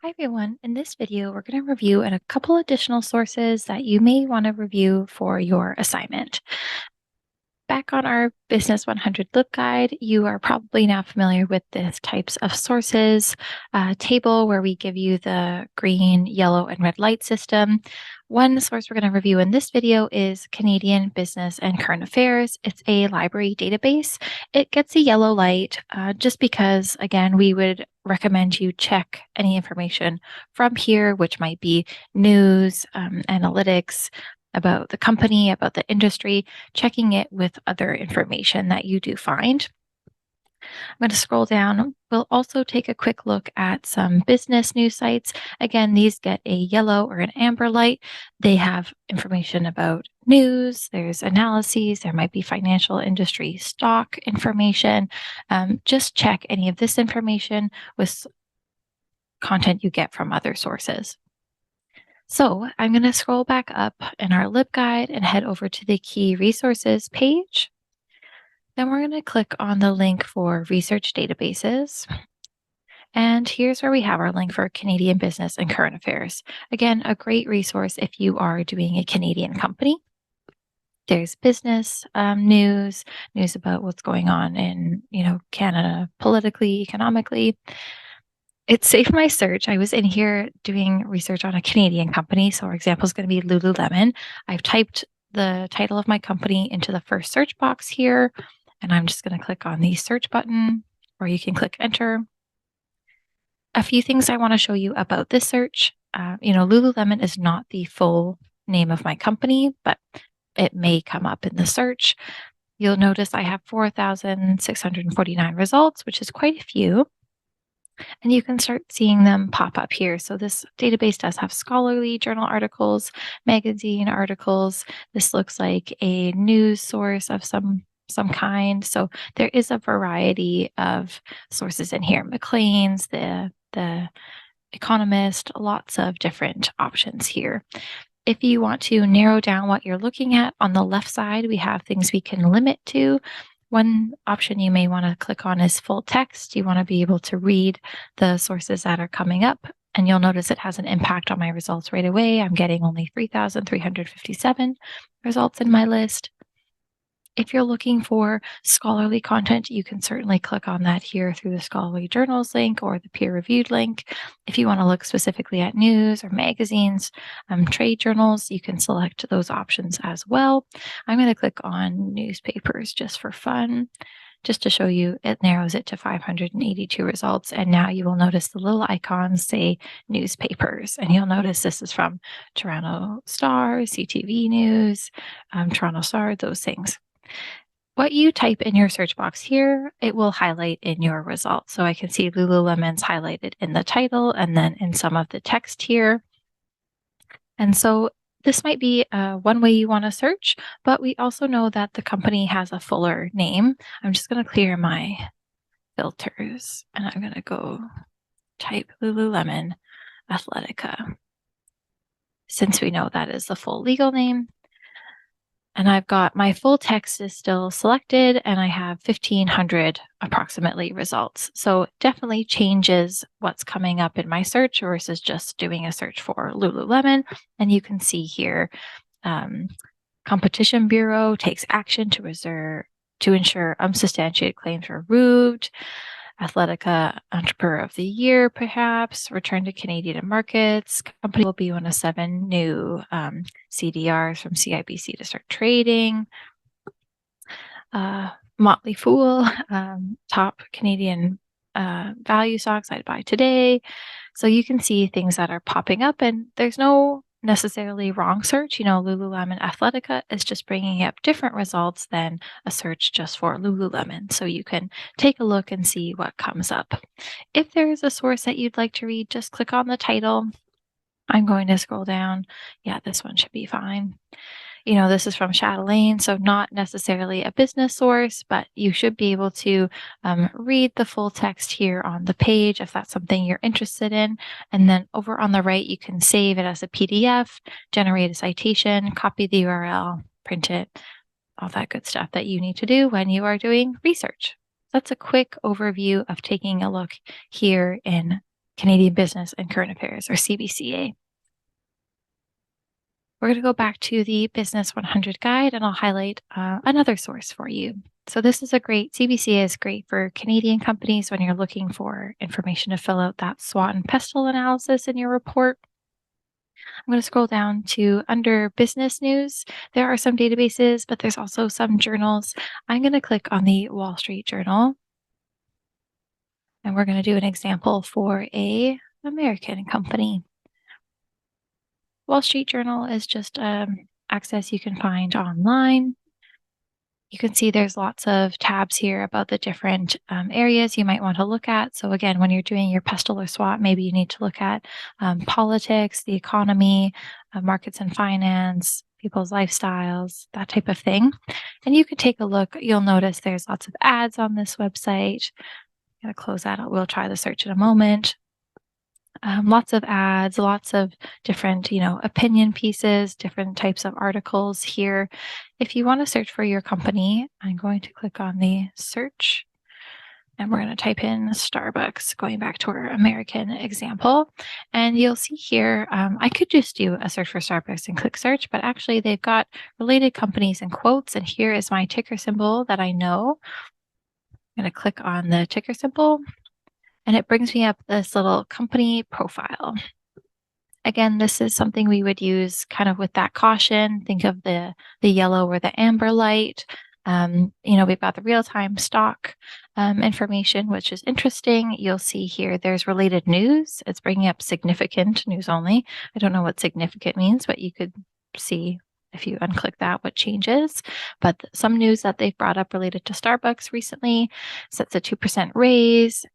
Hi everyone. In this video, we're going to review a couple additional sources that you may want to review for your assignment. Back on our Business 100 Libguide, you are probably now familiar with this types of sources table where we give you the green, yellow, and red light system. One source we're going to review in this video is Canadian Business and Current Affairs. It's a library database. It gets a yellow light just because, again, we would recommend you check any information from here, which might be news, analytics, about the company, about the industry, checking it with other information that you do find. I'm going to scroll down. We'll also take a quick look at some business news sites. Again, these get a yellow or an amber light. They have information about news, there's analyses, there might be financial industry stock information. Just check any of this information with content you get from other sources. So I'm going to scroll back up in our LibGuide and head over to the key resources page. Then we're going to click on the link for research databases. And here's where we have our link for Canadian Business and Current Affairs. Again, a great resource if you are doing a Canadian company. There's business news about what's going on in, Canada politically, economically. It saved my search. I was in here doing research on a Canadian company. So our example is going to be Lululemon. I've typed the title of my company into the first search box here, and I'm just going to click on the search button, or you can click enter. A few things I want to show you about this search. Lululemon is not the full name of my company, but it may come up in the search. You'll notice I have 4,649 results, which is quite a few. And you can start seeing them pop up here. So this database does have scholarly journal articles, magazine articles. This looks like a news source of some kind. So there is a variety of sources in here. Maclean's, the Economist, lots of different options here. If you want to narrow down what you're looking at, on the left side, we have things we can limit to. One option you may want to click on is full text. You want to be able to read the sources that are coming up, and you'll notice it has an impact on my results right away. I'm getting only 3,357 results in my list. If you're looking for scholarly content, you can certainly click on that here through the scholarly journals link or the peer-reviewed link. If you want to look specifically at news or magazines, trade journals, you can select those options as well. I'm going to click on newspapers just for fun, just to show you it narrows it to 582 results. And now you will notice the little icons say newspapers. And you'll notice this is from Toronto Star, CTV News, Toronto Star, those things. What you type in your search box here, it will highlight in your results. So I can see Lululemon's highlighted in the title and then in some of the text here. And so this might be one way you want to search, but we also know that the company has a fuller name. I'm just going to clear my filters and I'm going to go type Lululemon Athletica, since we know that is the full legal name. And I've got my full text is still selected and I have 1,500 approximately results. So definitely changes what's coming up in my search versus just doing a search for Lululemon. And you can see here, Competition Bureau takes action to ensure unsubstantiated claims are removed. Athletica Entrepreneur of the Year, perhaps, return to Canadian markets. Company will be one of 7 new CDRs from CIBC to start trading. Motley Fool, top Canadian value stocks I'd buy today. So you can see things that are popping up, and there's no necessarily wrong search. Lululemon Athletica is just bringing up different results than a search just for Lululemon. So you can take a look and see what comes up. If there is a source that you'd like to read, just click on the title. I'm going to scroll down. Yeah, this one should be fine. This is from Chatelaine, so not necessarily a business source, but you should be able to read the full text here on the page if that's something you're interested in. And then over on the right, you can save it as a PDF, generate a citation, copy the URL, print it, all that good stuff that you need to do when you are doing research. That's a quick overview of taking a look here in Canadian Business and Current Affairs, or CBCA. We're going to go back to the Business 100 guide, and I'll highlight another source for you. So this is CBCA is great for Canadian companies when you're looking for information to fill out that SWOT and pestle analysis in your report. I'm going to scroll down to under business news. There are some databases, but there's also some journals. I'm going to click on the Wall Street Journal, and we're going to do an example for a American company. Wall Street Journal is just access you can find online. You can see there's lots of tabs here about the different areas you might want to look at. So again, when you're doing your pestle or SWOT, maybe you need to look at politics, the economy, markets and finance, people's lifestyles, that type of thing. And you can take a look. You'll notice there's lots of ads on this website. I'm going to close that out. We'll try the search in a moment. Lots of ads, lots of different, opinion pieces, different types of articles here. If you want to search for your company, I'm going to click on the search, and we're going to type in Starbucks, going back to our American example. And you'll see here, I could just do a search for Starbucks and click search, but actually they've got related companies and quotes. And here is my ticker symbol that I know. I'm going to click on the ticker symbol, and it brings me up this little company profile. Again, this is something we would use kind of with that caution. Think of the yellow or the amber light. We've got the real-time stock information, which is interesting. You'll see here there's related news. It's bringing up significant news only. I don't know what significant means, but you could see if you unclick that what changes. But some news that they've brought up related to Starbucks recently: sets a 2% raise,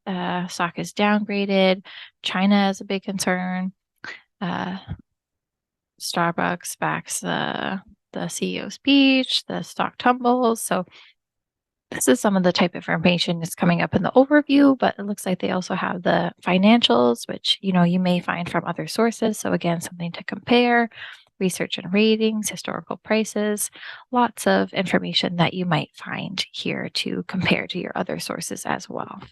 stock is downgraded, China is a big concern, Starbucks backs the CEO speech, the stock tumbles. So this is some of the type of information that's coming up in the overview, but it looks like they also have the financials, which you may find from other sources. So again, something to compare. Research and ratings, historical prices, lots of information that you might find here to compare to your other sources as well.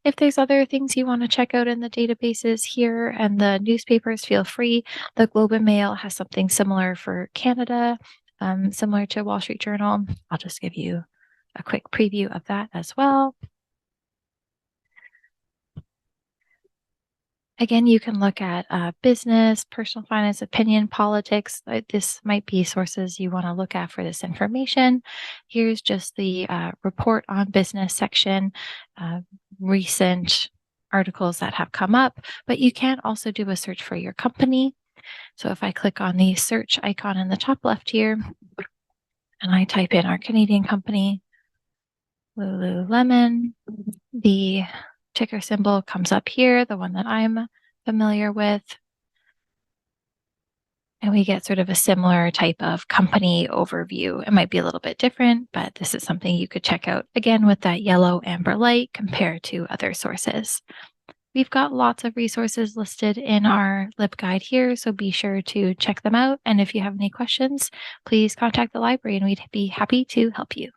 If there's other things you want to check out in the databases here and the newspapers, feel free. The Globe and Mail has something similar for Canada, similar to Wall Street Journal. I'll just give you a quick preview of that as well. Again, you can look at business, personal finance, opinion, politics. This might be sources you want to look at for this information. Here's just the report on business section, recent articles that have come up, but you can also do a search for your company. So if I click on the search icon in the top left here, and I type in our Canadian company, Lululemon, the ticker symbol comes up here, the one that I'm familiar with. And we get sort of a similar type of company overview. It might be a little bit different, but this is something you could check out again with that yellow amber light compared to other sources. We've got lots of resources listed in our Libguide here, so be sure to check them out. And if you have any questions, please contact the library and we'd be happy to help you.